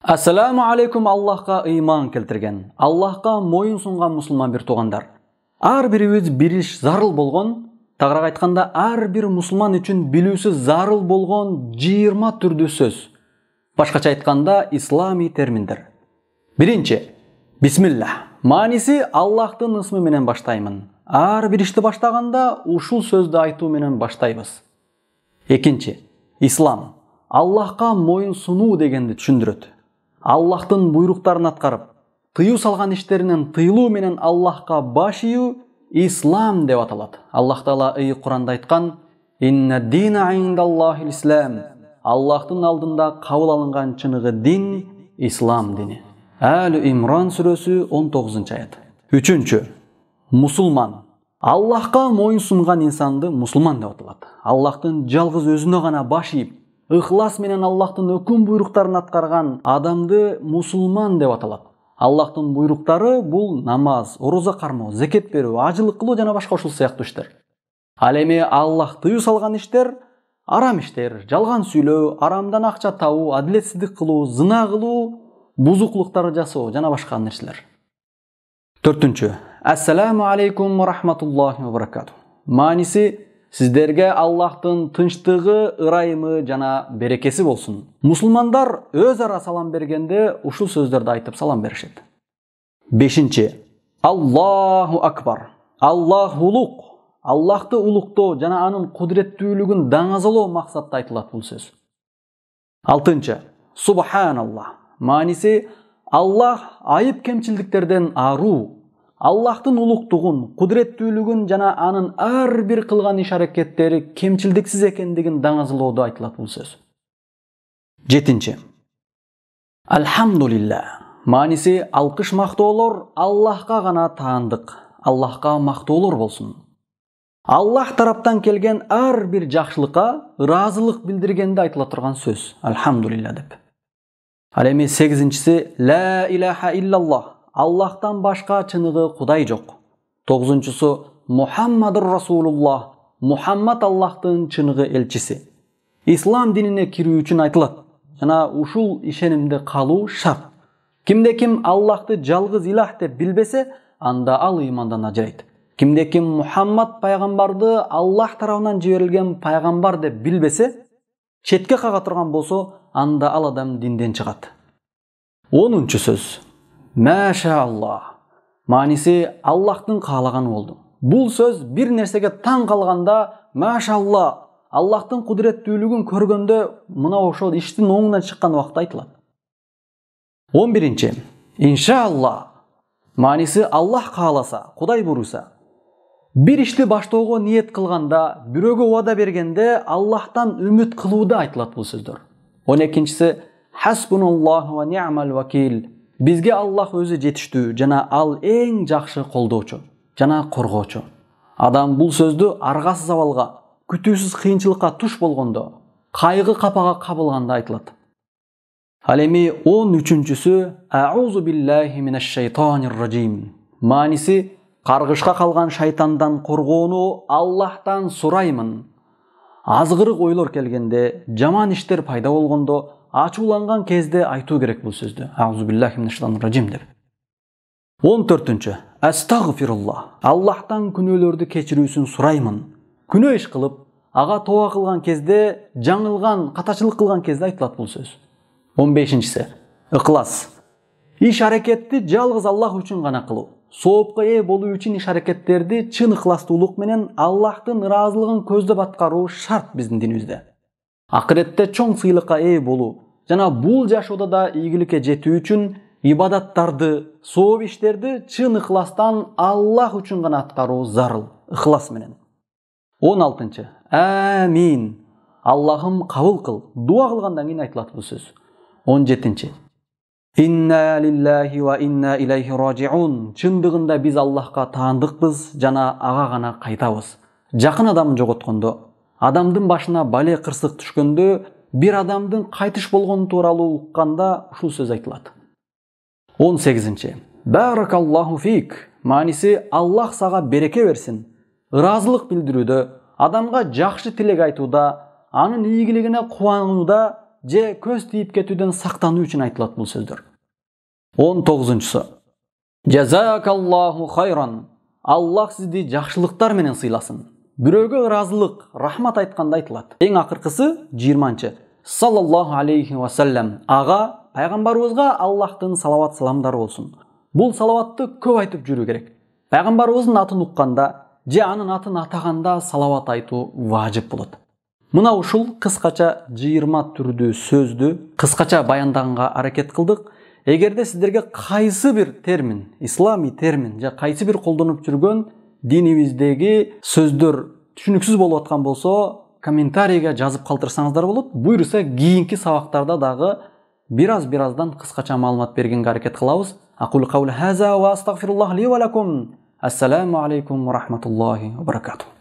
Ассаламу алейкум Аллахқа ыйман келтірген, Аллахқа мойын сұнған мұсылман бір туғандар. Ар біріміз біліш зарыл болған, тағырақ айтқанда ар бір мұсылман үшін білусі зарыл болған 20 түрді сөз. Башқача айтқанда ислами терминдер. Бірінші, бисмилlah. Маниси Аллахтың ысмы менен баштаймын. Ар бір ішті баштағанда ушул сөзді айту менен баштайбыз. Екінші, ислам. Аллахқа мойын сұну дегенді түшіндіреді. Аллахтың бұйрықтарын атқарып, тыю салған іштерінен тыйылу менен Аллахқа баш ию ислам деп аталады. Аллах Таала Құранда айтқан: «Инна дина индаллахил ислам». Аллахтың алдында қабыл алынған чыныгы дин ислам дини. Әлі Имран сүресі 19 аят. Üçüncü, мұсылман. Аллахқа мойын сұнған инсанды мұсылман деп аталады. Аллахтың жалғыз өзіне ғана баш иіп, ықылас менен Аллахтың өкім бұйрықтарын атқарған адамды мұсылман деп аталады. Аллахтың бұйрықтары бұл намаз, ораза кармоо, зекет берүү, ажылык кылуу жана башка ушул сыяктуу иштер. Ал эми Аллах тыюу салган иштер, арам иштер, жалган сүйлөө, арамдан акча табуу, адилетсиздик кылуу, зына кылуу, бузуклуктар жасоо жана башка нерселер. Төртүнчү, ассаламу алейкум ва рахматуллахи ва баракату. Мааниси сиздерге Аллахтың тынчтыгы, ырайымы жана берекеси болсун. Мусулмандар өз ара салам бергенде ушул сөздөрдү айтып салам беришет. Бешинчи, Аллаху акбар. Аллах улук. Аллахты улуктоо жана анын кудуреттүүлүгүн даңазалоо максатта айтылат бул сөз. Алтынчы, Субханаллах. Мааниси Аллах айып кемчилдиктерден аруу. Аллахтың улуктугун, кудуреттүүлүгүн жана анын ар бир кылган иш-аракеттери кемчилдиксиз экендигин даңазалоодо айтылат бул сөз. Жетинчи, Алхамдулилlah. Мааниси алкыш мактоолор Аллахка гана таандык. Аллахка мактоолор болсун. Аллах тараптан келген ар бир жакшылыкка ыраазылык билдиргенде айтыла турган сөз. Алхамдулилlah деп. Ал эми 8-нчиси Ла илаха иллаллах. Аллахтан башка чыныгы Кудай жок. 9-нчусу Мухаммадур Расулуллах. Мухаммад Аллахтын чыныгы элчиси. Ислам динине кирүү үчүн айтылат. Жана ушул ишенимде калуу шарт. Кимде-ким Аллахты жалгыз илах деп билбесе, анда ал ыймандан ажырайт. Кимде-ким Мухаммад пайгамбарды Аллах тарабынан жиберилген пайгамбар деп билбесе, четке кага турган болсо, анда ал адам динден чыгат. 10-нчу сөз. Маша Аллах. Мааниси Аллахтың каалаганы болду. Бул сөз бир нерсеге таң калганда, Маша Аллах, Аллахтың кудуреттүүлүгүн көргөндө мына ошол иштин оңунан чыккан убакта айтылат. 11-нчи. Иншаллах. Мааниси Аллах кааласа, Кудай буйруса. Бир ишти баштоого ниет кылганда, бирөөгө убада бергенде Аллахтан үмүт кылууда айтылат бул сөздөр. 12-нчиси Хасбуналлаху ва ни'мал вакил. Бизге Аллах өзү жетиштүү жана ал эң жакшы колдоочу жана коргоочу. Адам бул сөздү аргасыз абалга, күтүүсүз кыйынчылыкка туш болгондо, кайгы капага кабылганда айтылат. Ал эми 13-чүсү Аузу биллахи минаш шайтанир ражим. Мааниси каргышка калган шайтандан коргоону Аллахтан сураймын. Азгырык ойлор келгенде, жаман иштер пайда болгондо, ачууланган кезде айтуу керек бул сөздү. Аузу биллахи минаш шайтанир ражим деп. 14-чү Астагфируллах. Аллахтан күнөөлөрдү кечирүүсүн сураймын. Күнөө иш кылып, ага тооба кылган кезде, жаңылган, катачылык кылган кезде айтылат бул сөз. 15-чиси Икылас. Иш-аракетти жалгыз Аллах үчүн гана кылуу. Соопко ээ болуу үчүн иш-аракеттерди чын ыкыластуулук менен Аллахтын ыраазылыгын көздөп аткаруу шарт биздин динибизде. Акыретте чоң сыйлыкка ээ болуу жана бул жашоодо да ийгиликке жетүү үчүн ибадаттарды, сооп иштерди чын ыкыластан Аллах үчүн гана аткаруу зарыл, ыкылас менен. 16-чы Амин. Аллахым кабыл кыл. Дуа кылгандан кийин айтылат бул сөз. 17-чи Инна лиллахи ва инна илайхи ражиун. Чындыгында биз Аллахка таандыкпыз жана ага гана кайтабыз. Жакын адамын жоготкондо, адамдын башына бале кырсык түшкөндө, бир адамдын кайтыш болгону тууралуу укканда ушул сөз айтылат. 18-чи Баракаллаху фик. Мааниси Аллах сага береке берсин. Ыраазылык билдирүүдө, адамга жакшы тилек айтууда, анын ийгилигине кубанууда же көз тийип кетүүдөн сактануу үчүн айтылат бул сөздөр. 19-су. Жазакаллаху хайран. Аллах сизди жакшылыктар менен сыйласын. Бирөөгө ыраазылык, рахмат айтканда айтылат. Эң акыркысы 20-чы. Саллаллаху алейхи ва саллям. Ага пайгамбарыбызга Аллахтын салават саламдары болсун. Бул салаватты көп айтып жүрүү керек. Пайгамбарыбыздын атын укканда же анын атын атаганда салават айтуу важип болот. Мына ушул кыскача 20 түрдүү сөздү кыскача баяндаганга аракет кылдык. Эгерде сиздерге кайсы бир термин, ислами термин же кайсы бир колдонуп жүргөн динибиздеги сөздөр түшүнүксүз болуп аткан болсо, комментарийге жазып калтырсаңыздар болот. Буйруса кийинки сабактарда дагы бираздан кыскача маалымат бергенге аракет кылабыз. Aqulu qawli hadha wa astaghfirullah li wa lakum. Assalamu alaykum wa rahmatullahi wa barakatuh.